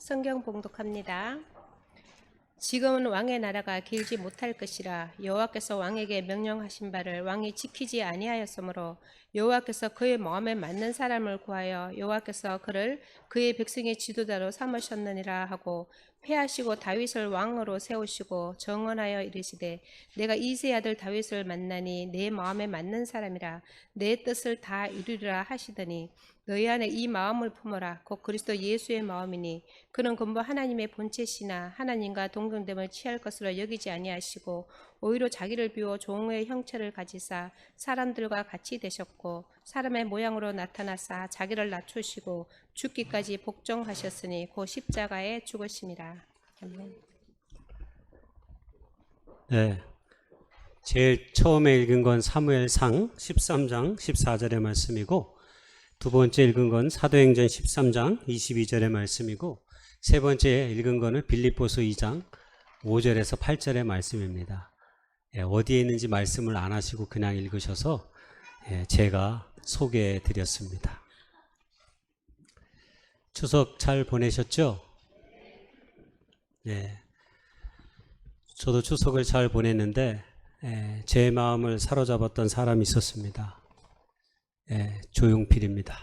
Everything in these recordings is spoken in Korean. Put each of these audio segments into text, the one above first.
성경 봉독합니다. 지금은 왕의 나라가 길지 못할 것이라. 여호와께서 왕에게 명령하신 바를 왕이 지키지 아니하였으므로 여호와께서 그의 마음에 맞는 사람을 구하여 여호와께서 그를 그의 백성의 지도자로 삼으셨느니라 하고 패하시고 다윗을 왕으로 세우시고 정언하여 이르시되 내가 이새의 아들 다윗을 만나니 내 마음에 맞는 사람이라 내 뜻을 다 이루리라 하시더니 너희 안에 이 마음을 품어라. 곧 그리스도 예수의 마음이니 그는 근본 하나님의 본체시나 하나님과 동등됨을 취할 것으로 여기지 아니하시고 오히려 자기를 비워 종의 형체를 가지사 사람들과 같이 되셨고 사람의 모양으로 나타나사 자기를 낮추시고 죽기까지 복종하셨으니 곧 십자가에 죽으심이라. 아멘. 네, 제일 처음에 읽은 건 사무엘상 13장 14절의 말씀이고 두 번째 읽은 건 사도행전 13장 22절의 말씀이고 세 번째 읽은 거는 빌립보서 2장 5절에서 8절의 말씀입니다. 어디에 있는지 말씀을 안 하시고 그냥 읽으셔서 제가 소개해 드렸습니다. 추석 잘 보내셨죠? 네. 저도 추석을 잘 보냈는데 제 마음을 사로잡았던 사람이 있었습니다. 조용필입니다.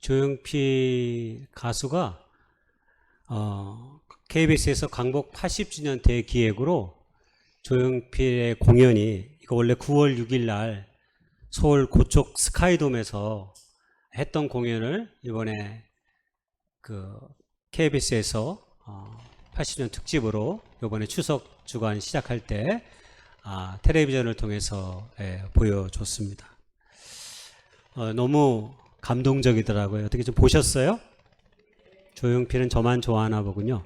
조용필 가수가 KBS에서 광복 80주년 대기획으로 조용필의 공연이 이거 원래 9월 6일 날 서울 고척 스카이돔에서 했던 공연을 이번에 그 KBS에서 80주년 특집으로 이번에 추석 주간 시작할 때 텔레비전을 통해서 보여줬습니다. 너무 감동적이더라고요. 어떻게 좀 보셨어요? 조용필은 저만 좋아하나 보군요.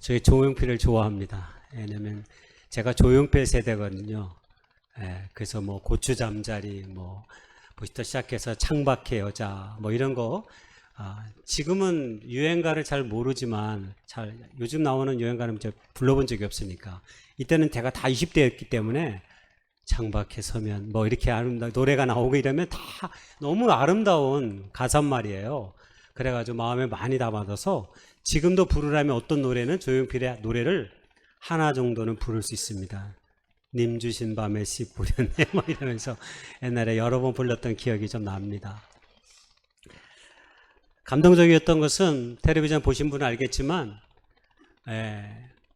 저희 조용필을 좋아합니다. 왜냐면 제가 조용필 세대거든요. 그래서 뭐 고추잠자리 부터 시작해서 창밖의 여자 이런 거 지금은 유행가를 잘 모르지만 요즘 나오는 유행가는 불러본 적이 없으니까 이때는 제가 다 20대였기 때문에 창밖에 서면 이렇게 노래가 나오고 이러면 다 너무 아름다운 가사 말이에요. 그래가지고 마음에 많이 담아둬서 지금도 부르라면 어떤 노래는 조용필의 노래를 하나 정도는 부를 수 있습니다. 님 주신 밤에 씨 뿌렸네 이러면서 옛날에 여러 번 불렀던 기억이 좀 납니다. 감동적이었던 것은 텔레비전 보신 분은 알겠지만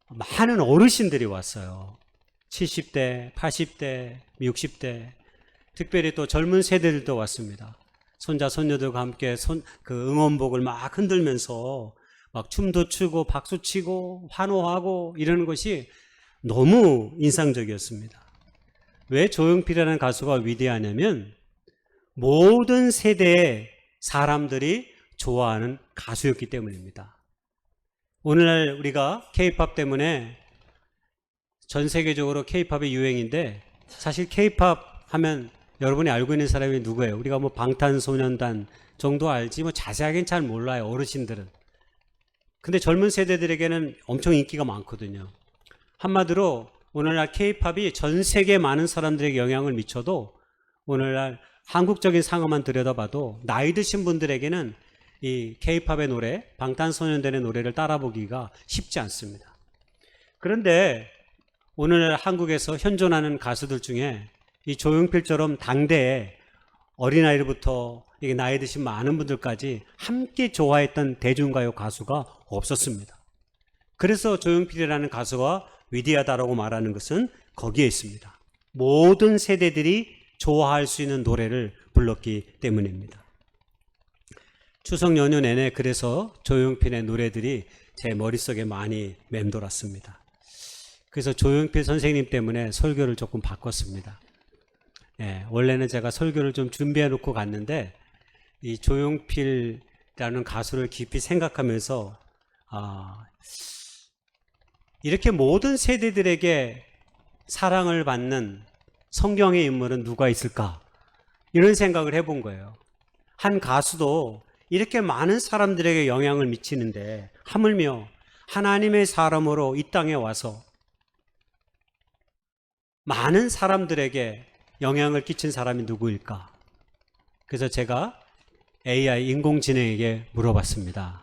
많은 어르신들이 왔어요. 70대, 80대, 60대, 특별히 또 젊은 세대들도 왔습니다. 손자, 손녀들과 함께 응원복을 막 흔들면서 막 춤도 추고 박수 치고 환호하고 이러는 것이 너무 인상적이었습니다. 왜 조용필이라는 가수가 위대하냐면 모든 세대의 사람들이 좋아하는 가수였기 때문입니다. 오늘날 우리가 K-팝 때문에 전 세계적으로 K-팝이 유행인데 사실 K-팝 하면 여러분이 알고 있는 사람이 누구예요? 우리가 방탄소년단 정도 알지 자세하게는 잘 몰라요. 어르신들은. 근데 젊은 세대들에게는 엄청 인기가 많거든요. 한마디로 오늘날 K-팝이 전 세계 많은 사람들에게 영향을 미쳐도 오늘날 한국적인 상황만 들여다봐도 나이 드신 분들에게는 이 K-팝의 노래, 방탄소년단의 노래를 따라보기가 쉽지 않습니다. 그런데 오늘 한국에서 현존하는 가수들 중에 이 조용필처럼 당대에 어린아이부터 나이 드신 많은 분들까지 함께 좋아했던 대중가요 가수가 없었습니다. 그래서 조용필이라는 가수가 위대하다라고 말하는 것은 거기에 있습니다. 모든 세대들이 좋아할 수 있는 노래를 불렀기 때문입니다. 추석 연휴 내내 그래서 조용필의 노래들이 제 머릿속에 많이 맴돌았습니다. 그래서 조용필 선생님 때문에 설교를 조금 바꿨습니다. 원래는 제가 설교를 좀 준비해 놓고 갔는데 이 조용필이라는 가수를 깊이 생각하면서 이렇게 모든 세대들에게 사랑을 받는 성경의 인물은 누가 있을까? 이런 생각을 해본 거예요. 한 가수도 이렇게 많은 사람들에게 영향을 미치는데 하물며 하나님의 사람으로 이 땅에 와서 많은 사람들에게 영향을 끼친 사람이 누구일까? 그래서 제가 AI 인공지능에게 물어봤습니다.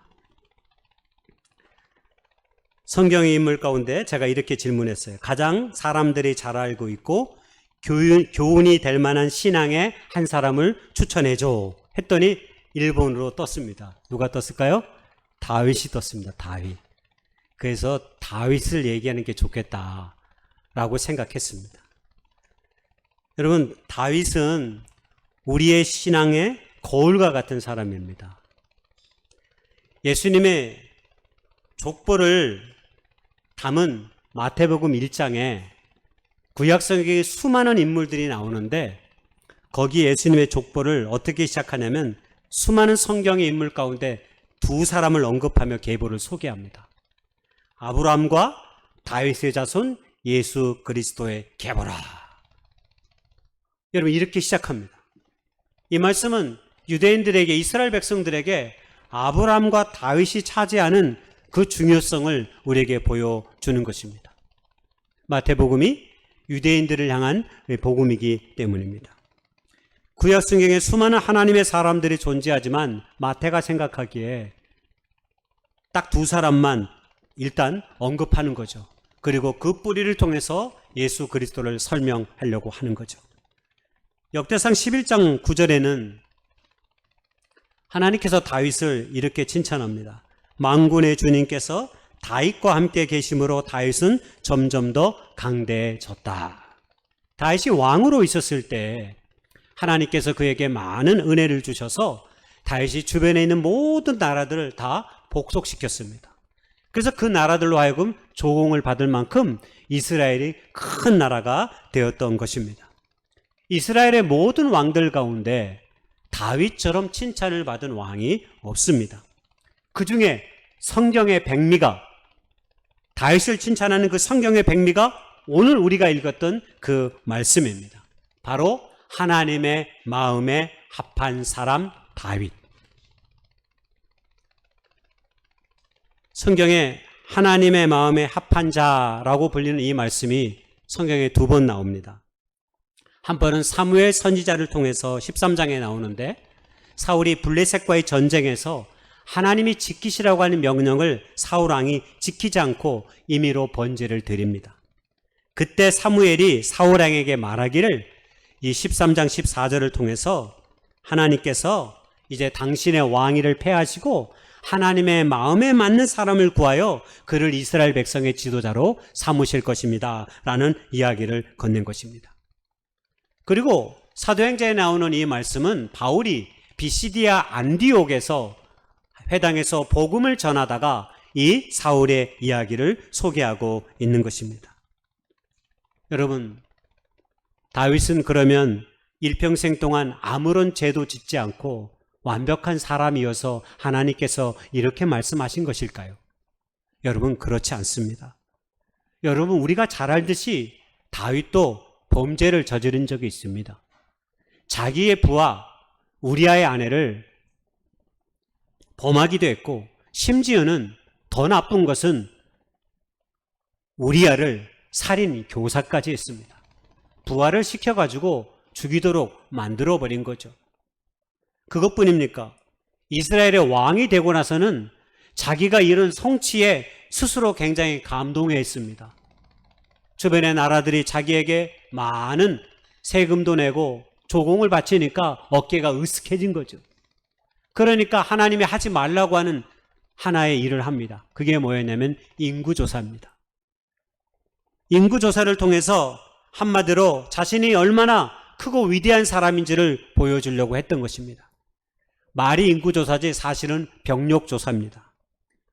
성경의 인물 가운데 제가 이렇게 질문했어요. 가장 사람들이 잘 알고 있고 교훈이 될 만한 신앙의 한 사람을 추천해줘 했더니 일본으로 떴습니다. 누가 떴을까요? 다윗이 떴습니다. 다윗. 그래서 다윗을 얘기하는 게 좋겠다라고 생각했습니다. 여러분, 다윗은 우리의 신앙의 거울과 같은 사람입니다. 예수님의 족보를 담은 마태복음 1장에 구약성경에 수많은 인물들이 나오는데 거기 예수님의 족보를 어떻게 시작하냐면 수많은 성경의 인물 가운데 두 사람을 언급하며 계보를 소개합니다. 아브라함과 다윗의 자손 예수 그리스도의 계보라. 여러분, 이렇게 시작합니다. 이 말씀은 유대인들에게, 이스라엘 백성들에게 아브라함과 다윗이 차지하는 그 중요성을 우리에게 보여주는 것입니다. 마태복음이 유대인들을 향한 복음이기 때문입니다. 구약 성경에 수많은 하나님의 사람들이 존재하지만 마태가 생각하기에 딱 두 사람만 일단 언급하는 거죠. 그리고 그 뿌리를 통해서 예수 그리스도를 설명하려고 하는 거죠. 역대상 11장 9절에는 하나님께서 다윗을 이렇게 칭찬합니다. 만군의 주님께서 다윗과 함께 계심으로 다윗은 점점 더 강대해졌다. 다윗이 왕으로 있었을 때 하나님께서 그에게 많은 은혜를 주셔서 다윗이 주변에 있는 모든 나라들을 다 복속시켰습니다. 그래서 그 나라들로 하여금 조공을 받을 만큼 이스라엘이 큰 나라가 되었던 것입니다. 이스라엘의 모든 왕들 가운데 다윗처럼 칭찬을 받은 왕이 없습니다. 그 중에 성경의 백미가, 다윗을 칭찬하는 그 성경의 백미가 오늘 우리가 읽었던 그 말씀입니다. 바로 하나님의 마음에 합한 사람 다윗. 성경에 하나님의 마음에 합한 자라고 불리는 이 말씀이 성경에 두 번 나옵니다. 한 번은 사무엘 선지자를 통해서 13장에 나오는데 사울이 블레셋과의 전쟁에서 하나님이 지키시라고 하는 명령을 사울 왕이 지키지 않고 임의로 번제를 드립니다. 그때 사무엘이 사울 왕에게 말하기를 이 13장 14절을 통해서 하나님께서 이제 당신의 왕위를 폐하시고 하나님의 마음에 맞는 사람을 구하여 그를 이스라엘 백성의 지도자로 삼으실 것입니다. 라는 이야기를 건넨 것입니다. 그리고 사도행전에 나오는 이 말씀은 바울이 비시디아 안디옥에서 회당에서 복음을 전하다가 이 사울의 이야기를 소개하고 있는 것입니다. 여러분, 다윗은 그러면 일평생 동안 아무런 죄도 짓지 않고 완벽한 사람이어서 하나님께서 이렇게 말씀하신 것일까요? 여러분, 그렇지 않습니다. 여러분, 우리가 잘 알듯이 다윗도 범죄를 저지른 적이 있습니다. 자기의 부하 우리아의 아내를 범하기도 했고, 심지어는 더 나쁜 것은 우리아를 살인 교사까지 했습니다. 부하를 시켜가지고 죽이도록 만들어버린 거죠. 그것뿐입니까? 이스라엘의 왕이 되고 나서는 자기가 이룬 성취에 스스로 굉장히 감동했습니다. 주변의 나라들이 자기에게 많은 세금도 내고 조공을 바치니까 어깨가 으쓱해진 거죠. 그러니까 하나님이 하지 말라고 하는 하나의 일을 합니다. 그게 뭐였냐면 인구조사입니다. 인구조사를 통해서 한마디로 자신이 얼마나 크고 위대한 사람인지를 보여주려고 했던 것입니다. 말이 인구조사지 사실은 병력조사입니다.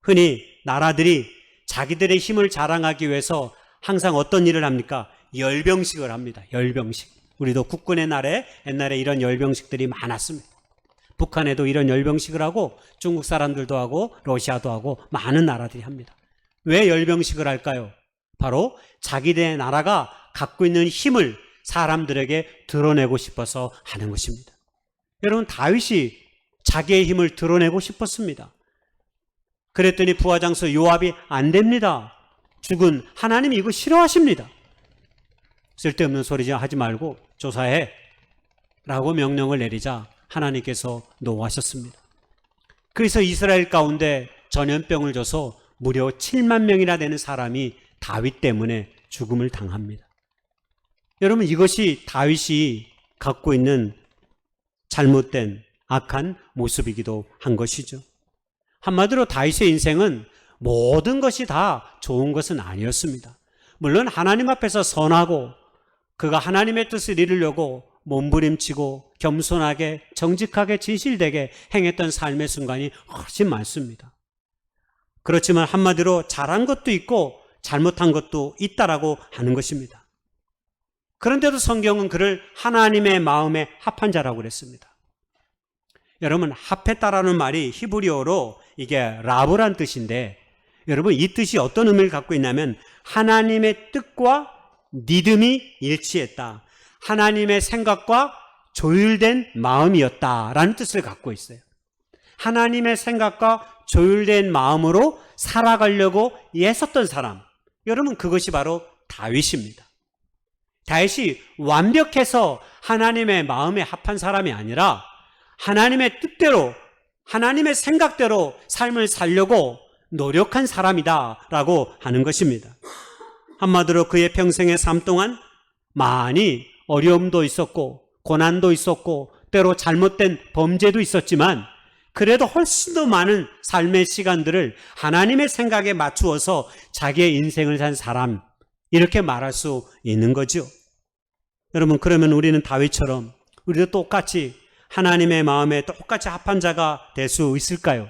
흔히 나라들이 자기들의 힘을 자랑하기 위해서 항상 어떤 일을 합니까? 열병식을 합니다. 열병식. 우리도 국군의 날에 옛날에 이런 열병식들이 많았습니다. 북한에도 이런 열병식을 하고 중국 사람들도 하고 러시아도 하고 많은 나라들이 합니다. 왜 열병식을 할까요? 바로 자기네 나라가 갖고 있는 힘을 사람들에게 드러내고 싶어서 하는 것입니다. 여러분, 다윗이 자기의 힘을 드러내고 싶었습니다. 그랬더니 부하장수 요압이 안 됩니다. 죽은 하나님이 이거 싫어하십니다. 쓸데없는 소리 하지 말고 조사해 라고 명령을 내리자 하나님께서 노하셨습니다. 그래서 이스라엘 가운데 전염병을 줘서 무려 7만 명이나 되는 사람이 다윗 때문에 죽음을 당합니다. 여러분, 이것이 다윗이 갖고 있는 잘못된 악한 모습이기도 한 것이죠. 한마디로 다윗의 인생은 모든 것이 다 좋은 것은 아니었습니다. 물론 하나님 앞에서 선하고 그가 하나님의 뜻을 이루려고 몸부림치고 겸손하게 정직하게 진실되게 행했던 삶의 순간이 훨씬 많습니다. 그렇지만 한마디로 잘한 것도 있고 잘못한 것도 있다라고 하는 것입니다. 그런데도 성경은 그를 하나님의 마음에 합한 자라고 그랬습니다. 여러분, 합했다라는 말이 히브리어로 이게 라브란 뜻인데, 여러분, 이 뜻이 어떤 의미를 갖고 있냐면 하나님의 뜻과 믿음이 일치했다, 하나님의 생각과 조율된 마음이었다라는 뜻을 갖고 있어요. 하나님의 생각과 조율된 마음으로 살아가려고 애썼던 사람, 여러분, 그것이 바로 다윗입니다. 다윗이 완벽해서 하나님의 마음에 합한 사람이 아니라 하나님의 뜻대로, 하나님의 생각대로 삶을 살려고 노력한 사람이다라고 하는 것입니다. 한마디로 그의 평생의 삶 동안 많이 어려움도 있었고 고난도 있었고 때로 잘못된 범죄도 있었지만 그래도 훨씬 더 많은 삶의 시간들을 하나님의 생각에 맞추어서 자기의 인생을 산 사람, 이렇게 말할 수 있는 거죠. 여러분, 그러면 우리는 다윗처럼 우리도 똑같이 하나님의 마음에 똑같이 합한 자가 될 수 있을까요?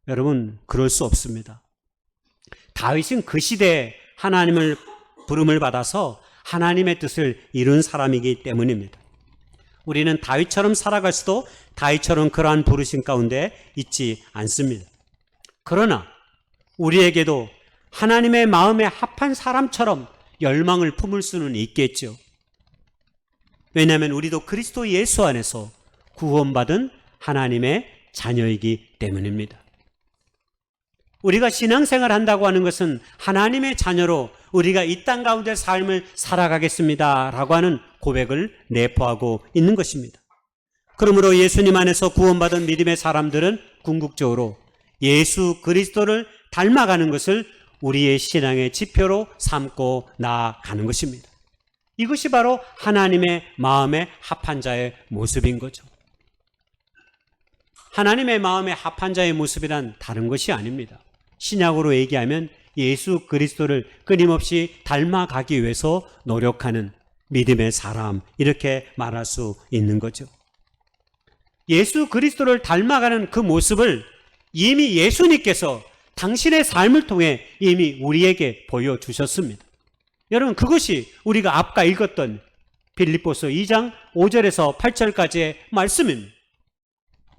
여러분, 그럴 수 없습니다. 다윗은 그 시대에 하나님을 부름을 받아서 하나님의 뜻을 이룬 사람이기 때문입니다. 우리는 다윗처럼 살아갈 수도 다윗처럼 그러한 부르심 가운데 있지 않습니다. 그러나 우리에게도 하나님의 마음에 합한 사람처럼 열망을 품을 수는 있겠죠. 왜냐하면 우리도 그리스도 예수 안에서 구원받은 하나님의 자녀이기 때문입니다. 우리가 신앙생활 한다고 하는 것은 하나님의 자녀로 우리가 이 땅 가운데 삶을 살아가겠습니다 라고 하는 고백을 내포하고 있는 것입니다. 그러므로 예수님 안에서 구원받은 믿음의 사람들은 궁극적으로 예수 그리스도를 닮아가는 것을 우리의 신앙의 지표로 삼고 나아가는 것입니다. 이것이 바로 하나님의 마음에 합한 자의 모습인 거죠. 하나님의 마음에 합한 자의 모습이란 다른 것이 아닙니다. 신약으로 얘기하면 예수 그리스도를 끊임없이 닮아가기 위해서 노력하는 믿음의 사람, 이렇게 말할 수 있는 거죠. 예수 그리스도를 닮아가는 그 모습을 이미 예수님께서 당신의 삶을 통해 이미 우리에게 보여주셨습니다. 여러분, 그것이 우리가 아까 읽었던 빌립보서 2장 5절에서 8절까지의 말씀입니다.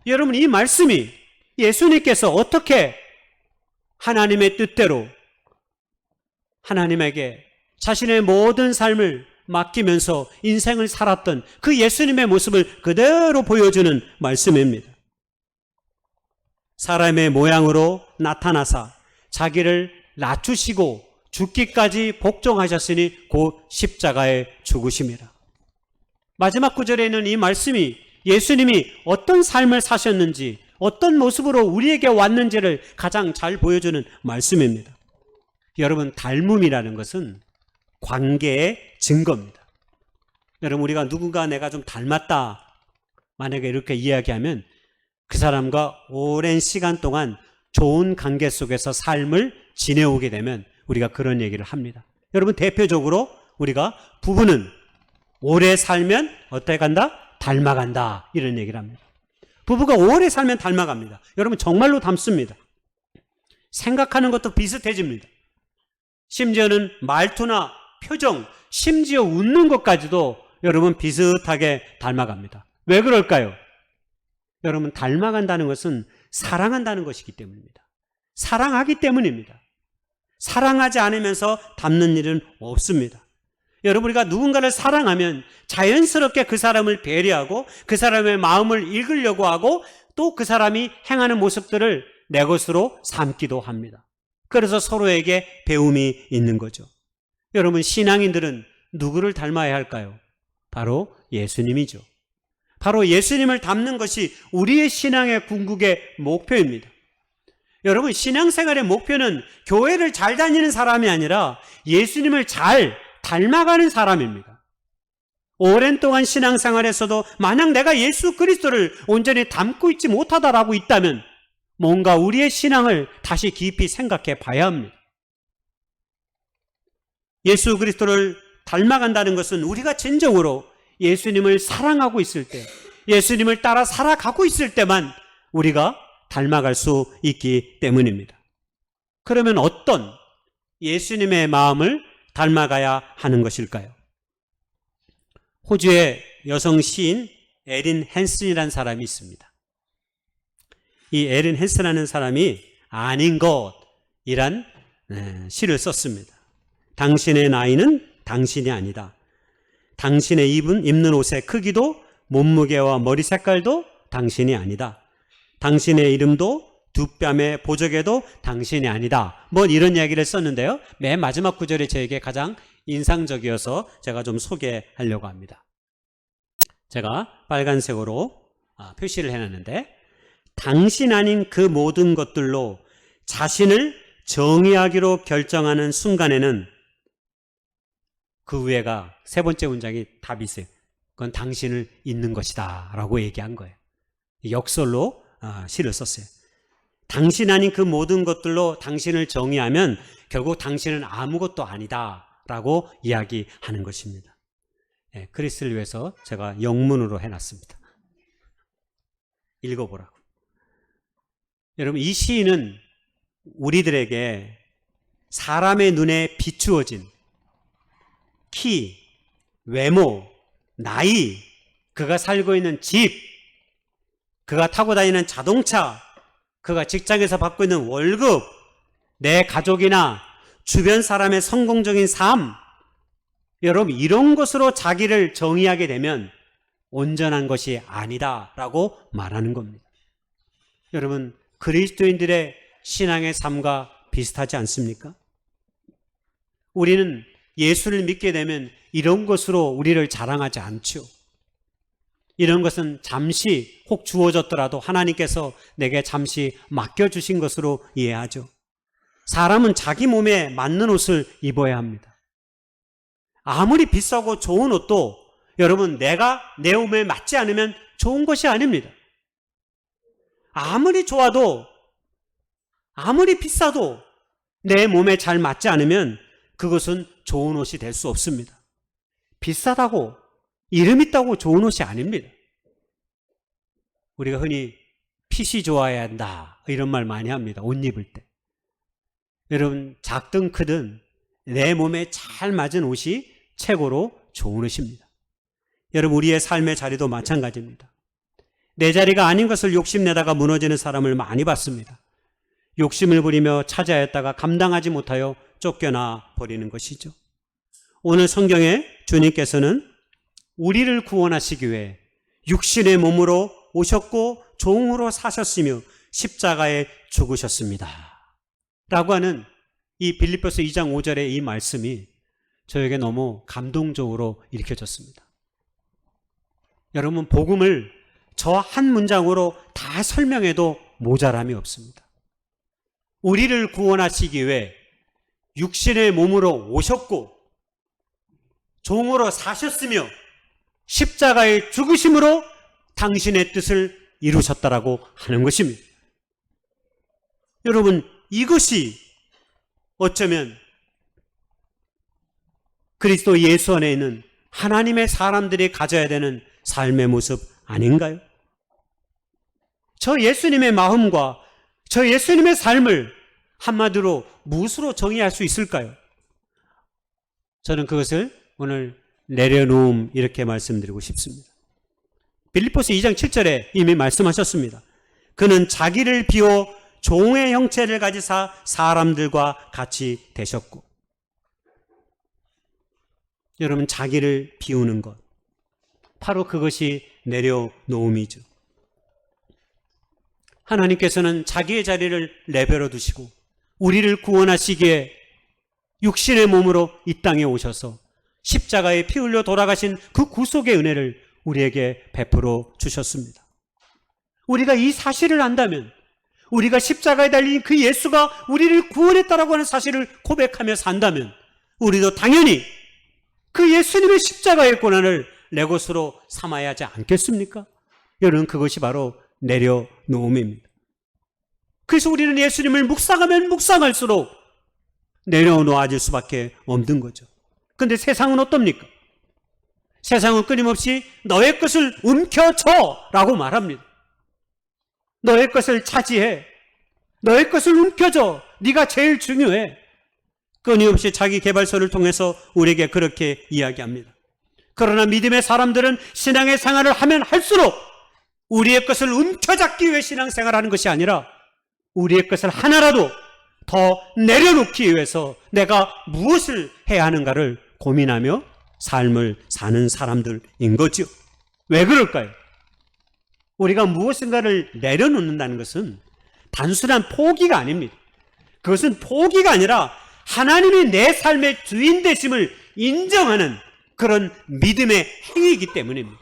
여러분, 이 말씀이 예수님께서 어떻게 하나님의 뜻대로 하나님에게 자신의 모든 삶을 맡기면서 인생을 살았던 그 예수님의 모습을 그대로 보여주는 말씀입니다. 사람의 모양으로 나타나사 자기를 낮추시고 죽기까지 복종하셨으니 곧 십자가에 죽으심이라. 마지막 구절에 있는 이 말씀이 예수님이 어떤 삶을 사셨는지, 어떤 모습으로 우리에게 왔는지를 가장 잘 보여주는 말씀입니다. 여러분, 닮음이라는 것은 관계의 증거입니다. 여러분, 우리가 누군가 내가 좀 닮았다 만약에 이렇게 이야기하면 그 사람과 오랜 시간 동안 좋은 관계 속에서 삶을 지내오게 되면 우리가 그런 얘기를 합니다. 여러분, 대표적으로 우리가 부부는 오래 살면 어떻게 간다? 닮아간다, 이런 얘기를 합니다. 부부가 오래 살면 닮아갑니다. 여러분, 정말로 닮습니다. 생각하는 것도 비슷해집니다. 심지어는 말투나 표정, 심지어 웃는 것까지도 여러분 비슷하게 닮아갑니다. 왜 그럴까요? 여러분, 닮아간다는 것은 사랑한다는 것이기 때문입니다. 사랑하기 때문입니다. 사랑하지 않으면서 닮는 일은 없습니다. 여러분, 우리가 누군가를 사랑하면 자연스럽게 그 사람을 배려하고 그 사람의 마음을 읽으려고 하고 또 그 사람이 행하는 모습들을 내 것으로 삼기도 합니다. 그래서 서로에게 배움이 있는 거죠. 여러분, 신앙인들은 누구를 닮아야 할까요? 바로 예수님이죠. 바로 예수님을 닮는 것이 우리의 신앙의 궁극의 목표입니다. 여러분, 신앙생활의 목표는 교회를 잘 다니는 사람이 아니라 예수님을 잘 닮아가는 사람입니다. 오랜 동안 신앙생활에서도 만약 내가 예수 그리스도를 온전히 닮고 있지 못하다라고 있다면 뭔가 우리의 신앙을 다시 깊이 생각해 봐야 합니다. 예수 그리스도를 닮아간다는 것은 우리가 진정으로 예수님을 사랑하고 있을 때, 예수님을 따라 살아가고 있을 때만 우리가 닮아갈 수 있기 때문입니다. 그러면 어떤 예수님의 마음을 닮아가야 하는 것일까요? 호주의 여성 시인 에린 헨슨이라는 사람이 있습니다. 이 에린 헨슨이라는 사람이 아닌 것이란 시를 썼습니다. 당신의 나이는 당신이 아니다. 당신의 입는 옷의 크기도 몸무게와 머리 색깔도 당신이 아니다. 당신의 이름도 두 뺨의 보조개도 당신이 아니다. 뭐 이런 이야기를 썼는데요. 맨 마지막 구절이 저에게 가장 인상적이어서 제가 좀 소개하려고 합니다. 제가 빨간색으로 표시를 해놨는데, 당신 아닌 그 모든 것들로 자신을 정의하기로 결정하는 순간에는 그 위에가 세 번째 문장이 답이 있어요. 그건 당신을 잊는 것이다 라고 얘기한 거예요. 역설로 시를 썼어요. 당신 아닌 그 모든 것들로 당신을 정의하면 결국 당신은 아무것도 아니다 라고 이야기하는 것입니다. 크리스를 위해서 제가 영문으로 해놨습니다. 읽어보라고. 여러분, 이 시인은 우리들에게 사람의 눈에 비추어진 키, 외모, 나이, 그가 살고 있는 집, 그가 타고 다니는 자동차, 그가 직장에서 받고 있는 월급, 내 가족이나 주변 사람의 성공적인 삶, 여러분, 이런 것으로 자기를 정의하게 되면 온전한 것이 아니다라고 말하는 겁니다. 여러분, 그리스도인들의 신앙의 삶과 비슷하지 않습니까? 우리는 예수를 믿게 되면 이런 것으로 우리를 자랑하지 않죠. 이런 것은 잠시 혹 주어졌더라도 하나님께서 내게 잠시 맡겨주신 것으로 이해하죠. 사람은 자기 몸에 맞는 옷을 입어야 합니다. 아무리 비싸고 좋은 옷도 여러분, 내가 내 몸에 맞지 않으면 좋은 것이 아닙니다. 아무리 좋아도, 아무리 비싸도 내 몸에 잘 맞지 않으면 그것은 좋은 옷이 될 수 없습니다. 비싸다고, 이름 있다고 좋은 옷이 아닙니다. 우리가 흔히 핏이 좋아야 한다 이런 말 많이 합니다. 옷 입을 때. 여러분, 작든 크든 내 몸에 잘 맞은 옷이 최고로 좋은 옷입니다. 여러분, 우리의 삶의 자리도 마찬가지입니다. 내 자리가 아닌 것을 욕심내다가 무너지는 사람을 많이 봤습니다. 욕심을 부리며 찾아야했다가 감당하지 못하여 쫓겨나 버리는 것이죠. 오늘 성경에 주님께서는 우리를 구원하시기 위해 육신의 몸으로 오셨고 종으로 사셨으며 십자가에 죽으셨습니다 라고 하는 이 빌립보서 2장 5절의 이 말씀이 저에게 너무 감동적으로 읽혀졌습니다. 여러분, 복음을 저 한 문장으로 다 설명해도 모자람이 없습니다. 우리를 구원하시기 위해 육신의 몸으로 오셨고 종으로 사셨으며 십자가의 죽으심으로 당신의 뜻을 이루셨다라고 하는 것입니다. 여러분, 이것이 어쩌면 그리스도 예수 안에 있는 하나님의 사람들이 가져야 되는 삶의 모습 아닌가요? 저 예수님의 마음과 저 예수님의 삶을 한마디로 무엇으로 정의할 수 있을까요? 저는 그것을 오늘 내려놓음 이렇게 말씀드리고 싶습니다. 빌립보서 2장 7절에 이미 말씀하셨습니다. 그는 자기를 비워 종의 형체를 가지사 사람들과 같이 되셨고. 여러분, 자기를 비우는 것, 바로 그것이 내려놓음이죠. 하나님께서는 자기의 자리를 내버려 두시고 우리를 구원하시기에 육신의 몸으로 이 땅에 오셔서 십자가에 피 흘려 돌아가신 그 구속의 은혜를 우리에게 베풀어 주셨습니다. 우리가 이 사실을 안다면, 우리가 십자가에 달린 그 예수가 우리를 구원했다라고 하는 사실을 고백하며 산다면, 우리도 당연히 그 예수님의 십자가의 고난을 내 것으로 삼아야 하지 않겠습니까? 여러분, 그것이 바로 내려놓음입니다. 그래서 우리는 예수님을 묵상하면 묵상할수록 내려놓아질 수밖에 없는 거죠. 그런데 세상은 어떻습니까? 세상은 끊임없이 너의 것을 움켜줘 라고 말합니다. 너의 것을 차지해. 너의 것을 움켜줘. 네가 제일 중요해. 끊임없이 자기 개발서를 통해서 우리에게 그렇게 이야기합니다. 그러나 믿음의 사람들은 신앙의 생활을 하면 할수록 우리의 것을 움켜잡기 위해 신앙생활하는 것이 아니라 우리의 것을 하나라도 더 내려놓기 위해서 내가 무엇을 해야 하는가를 고민하며 삶을 사는 사람들인 거죠. 왜 그럴까요? 우리가 무엇인가를 내려놓는다는 것은 단순한 포기가 아닙니다. 그것은 포기가 아니라 하나님이 내 삶의 주인 되심을 인정하는 그런 믿음의 행위이기 때문입니다.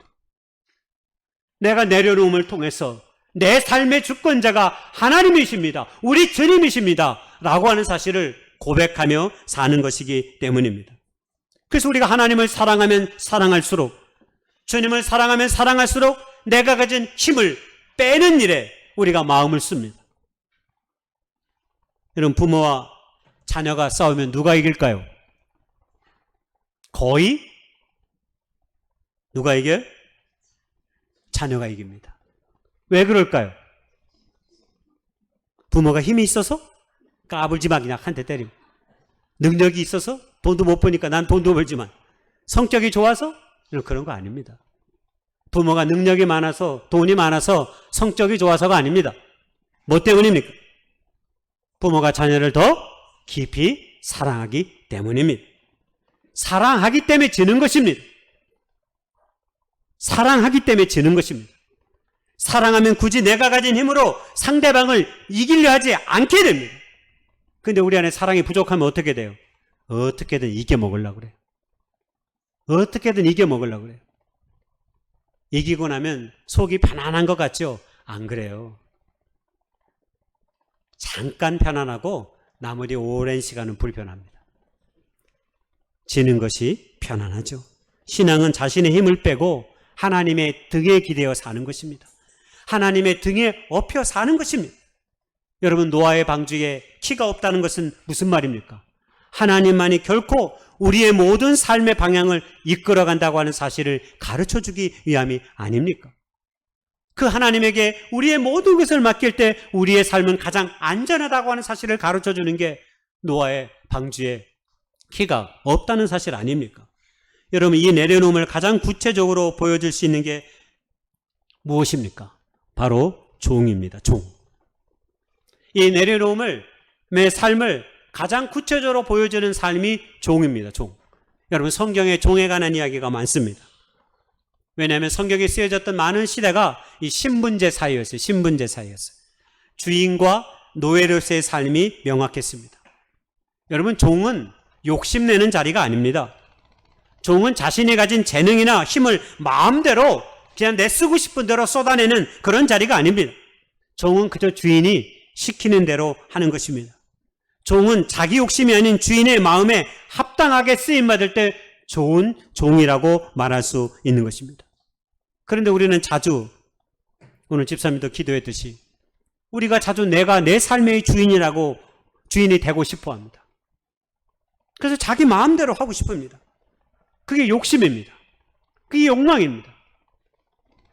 내가 내려놓음을 통해서 내 삶의 주권자가 하나님이십니다. 우리 주님이십니다. 라고 하는 사실을 고백하며 사는 것이기 때문입니다. 그래서 우리가 하나님을 사랑하면 사랑할수록, 주님을 사랑하면 사랑할수록 내가 가진 힘을 빼는 일에 우리가 마음을 씁니다. 여러분, 부모와 자녀가 싸우면 누가 이길까요? 거의 누가 이겨요? 자녀가 이깁니다. 왜 그럴까요? 부모가 힘이 있어서 까불지 마 그냥 한 대 때리고, 능력이 있어서 돈도 못 버니까 난 돈도 벌지만, 성격이 좋아서 그런 거 아닙니다. 부모가 능력이 많아서 돈이 많아서 성격이 좋아서가 아닙니다. 뭐 때문입니까? 부모가 자녀를 더 깊이 사랑하기 때문입니다. 사랑하기 때문에 지는 것입니다. 사랑하기 때문에 지는 것입니다. 사랑하면 굳이 내가 가진 힘으로 상대방을 이기려 하지 않게 됩니다. 근데 우리 안에 사랑이 부족하면 어떻게 돼요? 어떻게든 이겨먹으려고 그래요. 어떻게든 이겨먹으려고 그래요. 이기고 나면 속이 편안한 것 같죠? 안 그래요. 잠깐 편안하고 나머지 오랜 시간은 불편합니다. 지는 것이 편안하죠. 신앙은 자신의 힘을 빼고 하나님의 등에 기대어 사는 것입니다. 하나님의 등에 업혀 사는 것입니다. 여러분, 노아의 방주에 키가 없다는 것은 무슨 말입니까? 하나님만이 결코 우리의 모든 삶의 방향을 이끌어간다고 하는 사실을 가르쳐주기 위함이 아닙니까? 그 하나님에게 우리의 모든 것을 맡길 때 우리의 삶은 가장 안전하다고 하는 사실을 가르쳐주는 게 노아의 방주에 키가 없다는 사실 아닙니까? 여러분, 이 내려놓음을 가장 구체적으로 보여줄 수 있는 게 무엇입니까? 바로 종입니다. 종. 이 내려놓음을, 내 삶을 가장 구체적으로 보여주는 삶이 종입니다. 종. 여러분, 성경에 종에 관한 이야기가 많습니다. 왜냐하면 성경에 쓰여졌던 많은 시대가 이 신분제 사이였어요. 신분제 사이였어요. 주인과 노예로서의 삶이 명확했습니다. 여러분, 종은 욕심내는 자리가 아닙니다. 종은 자신이 가진 재능이나 힘을 마음대로 그냥 내쓰고 싶은 대로 쏟아내는 그런 자리가 아닙니다. 종은 그저 주인이 시키는 대로 하는 것입니다. 종은 자기 욕심이 아닌 주인의 마음에 합당하게 쓰임받을 때 좋은 종이라고 말할 수 있는 것입니다. 그런데 우리는 자주, 오늘 집사님도 기도했듯이, 우리가 자주 내가 내 삶의 주인이 되고 싶어 합니다. 그래서 자기 마음대로 하고 싶습니다. 그게 욕심입니다. 그게 욕망입니다.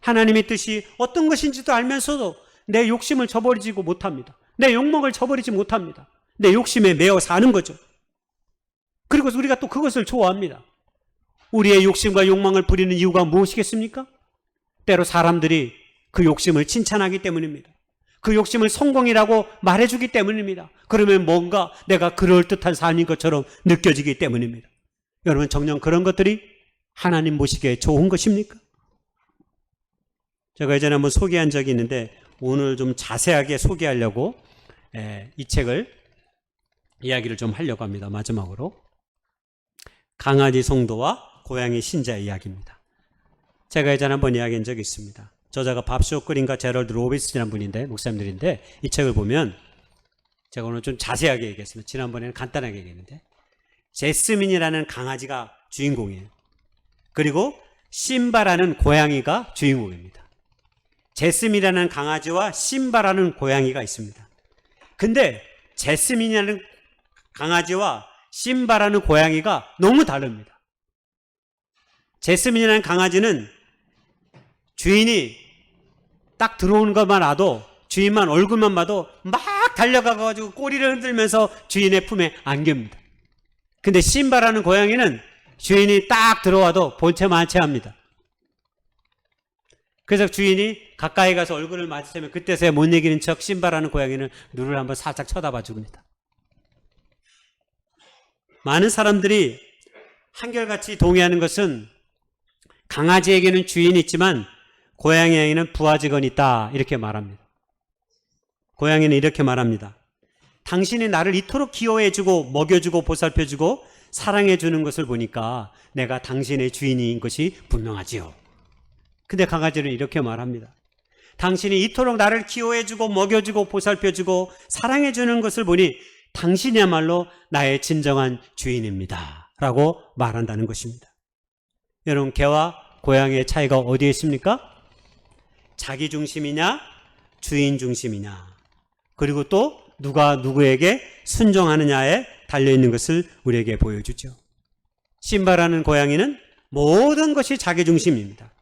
하나님의 뜻이 어떤 것인지도 알면서도 내 욕심을 저버리지 못합니다. 내 욕망을 저버리지 못합니다. 내 욕심에 매어 사는 거죠. 그리고 우리가 또 그것을 좋아합니다. 우리의 욕심과 욕망을 부리는 이유가 무엇이겠습니까? 때로 사람들이 그 욕심을 칭찬하기 때문입니다. 그 욕심을 성공이라고 말해주기 때문입니다. 그러면 뭔가 내가 그럴듯한 삶인 것처럼 느껴지기 때문입니다. 여러분, 정녕 그런 것들이 하나님 보시기에 좋은 것입니까? 제가 예전에 한번 소개한 적이 있는데 오늘 좀 자세하게 소개하려고 이 책을 이야기를 좀 하려고 합니다. 마지막으로 강아지 송도와 고양이 신자 이야기입니다. 제가 예전에 한번 이야기한 적이 있습니다. 저자가 밥 쇼크린과 제럴드 로빈슨이라는 분인데, 목사님들인데, 이 책을 보면 제가 오늘 좀 자세하게 얘기했습니다. 지난번에는 간단하게 얘기했는데, 제스민이라는 강아지가 주인공이에요. 그리고 심바라는 고양이가 주인공입니다. 제스민이라는 강아지와 심바라는 고양이가 있습니다. 근데 제스민이라는 강아지와 심바라는 고양이가 너무 다릅니다. 제스민이라는 강아지는 주인이 딱 들어오는 것만 봐도, 주인만 얼굴만 봐도 막 달려가가지고 꼬리를 흔들면서 주인의 품에 안깁니다. 근데 심바라는 고양이는 주인이 딱 들어와도 본체 만체합니다. 그래서 주인이 가까이 가서 얼굴을 마주치면 그때서야 못 이기는 척 심바라는 고양이는 눈을 한번 살짝 쳐다봐 줍니다. 많은 사람들이 한결같이 동의하는 것은 강아지에게는 주인이 있지만 고양이에게는 부하직원이 있다, 이렇게 말합니다. 고양이는 이렇게 말합니다. 당신이 나를 이토록 기호해주고 먹여주고 보살펴주고 사랑해주는 것을 보니까 내가 당신의 주인인 것이 분명하지요. 근데 강아지는 이렇게 말합니다. 당신이 이토록 나를 기호해주고 먹여주고 보살펴주고 사랑해주는 것을 보니 당신이야말로 나의 진정한 주인입니다 라고 말한다는 것입니다. 여러분, 개와 고양이의 차이가 어디에 있습니까? 자기 중심이냐 주인 중심이냐, 그리고 또 누가 누구에게 순종하느냐에 달려있는 것을 우리에게 보여주죠. 심바라는 고양이는 모든 것이 자기 중심입니다.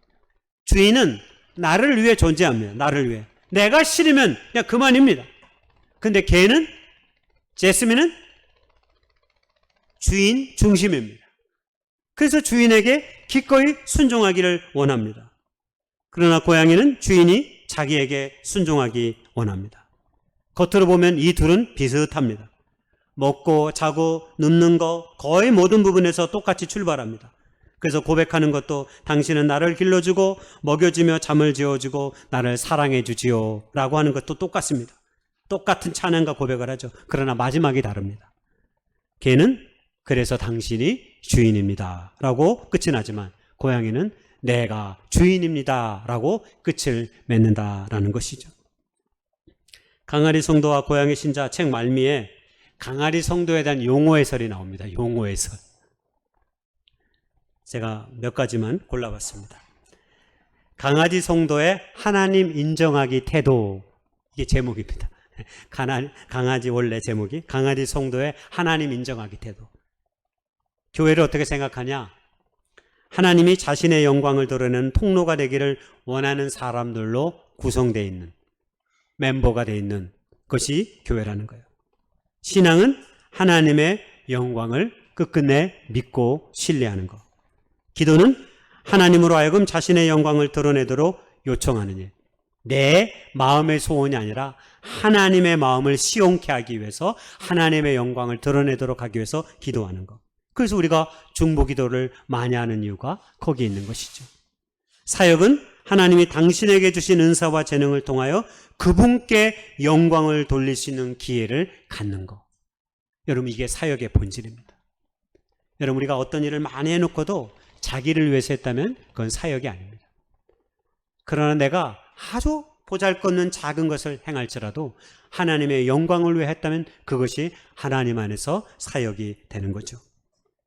주인은 나를 위해 존재합니다. 나를 위해. 내가 싫으면 그냥 그만입니다. 근데 개는, 제스민은 주인 중심입니다. 그래서 주인에게 기꺼이 순종하기를 원합니다. 그러나 고양이는 주인이 자기에게 순종하기 원합니다. 겉으로 보면 이 둘은 비슷합니다. 먹고 자고 눕는 거 거의 모든 부분에서 똑같이 출발합니다. 그래서 고백하는 것도 당신은 나를 길러주고 먹여주며 잠을 지어주고 나를 사랑해 주지요 라고 하는 것도 똑같습니다. 똑같은 찬양과 고백을 하죠. 그러나 마지막이 다릅니다. 개는 그래서 당신이 주인입니다 라고 끝이 나지만 고양이는 내가 주인입니다 라고 끝을 맺는다라는 것이죠. 강아리 성도와 고양이 신자 책 말미에 강아리 성도에 대한 용어 해설이 나옵니다. 용어 해설. 제가 몇 가지만 골라봤습니다. 강아지 성도의 하나님 인정하기 태도, 이게 제목입니다. 강아지 원래 제목이 강아지 성도의 하나님 인정하기 태도. 교회를 어떻게 생각하냐? 하나님이 자신의 영광을 드러내는 통로가 되기를 원하는 사람들로 구성되어 있는, 멤버가 되어 있는 것이 교회라는 거예요. 신앙은 하나님의 영광을 끝끝내 믿고 신뢰하는 것. 기도는 하나님으로 하여금 자신의 영광을 드러내도록 요청하는 일. 내 마음의 소원이 아니라 하나님의 마음을 시원케 하기 위해서 하나님의 영광을 드러내도록 하기 위해서 기도하는 것. 그래서 우리가 중보 기도를 많이 하는 이유가 거기에 있는 것이죠. 사역은 하나님이 당신에게 주신 은사와 재능을 통하여 그분께 영광을 돌릴 수 있는 기회를 갖는 것. 여러분, 이게 사역의 본질입니다. 여러분, 우리가 어떤 일을 많이 해놓고도 자기를 위해서 했다면 그건 사역이 아닙니다. 그러나 내가 아주 보잘것없는 작은 것을 행할지라도 하나님의 영광을 위해 했다면 그것이 하나님 안에서 사역이 되는 거죠.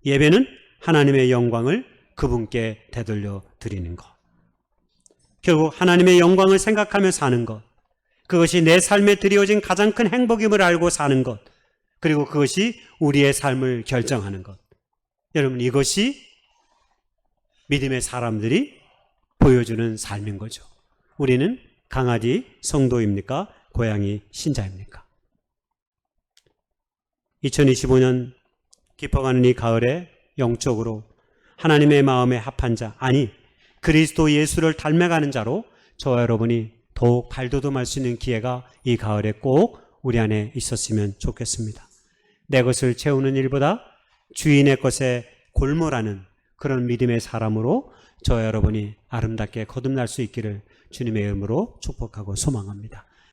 예배는 하나님의 영광을 그분께 되돌려 드리는 것. 결국 하나님의 영광을 생각하며 사는 것, 그것이 내 삶에 드리워진 가장 큰 행복임을 알고 사는 것, 그리고 그것이 우리의 삶을 결정하는 것. 여러분, 이것이 믿음의 사람들이 보여주는 삶인 거죠. 우리는 강아지 성도입니까? 고양이 신자입니까? 2025년 깊어가는 이 가을에 영적으로 하나님의 마음에 합한 자, 아니 그리스도 예수를 닮아가는 자로 저와 여러분이 더욱 발돋움할 수 있는 기회가 이 가을에 꼭 우리 안에 있었으면 좋겠습니다. 내 것을 채우는 일보다 주인의 것에 골몰하는 그런 믿음의 사람으로 저와 여러분이 아름답게 거듭날 수 있기를 주님의 이름으로 축복하고 소망합니다.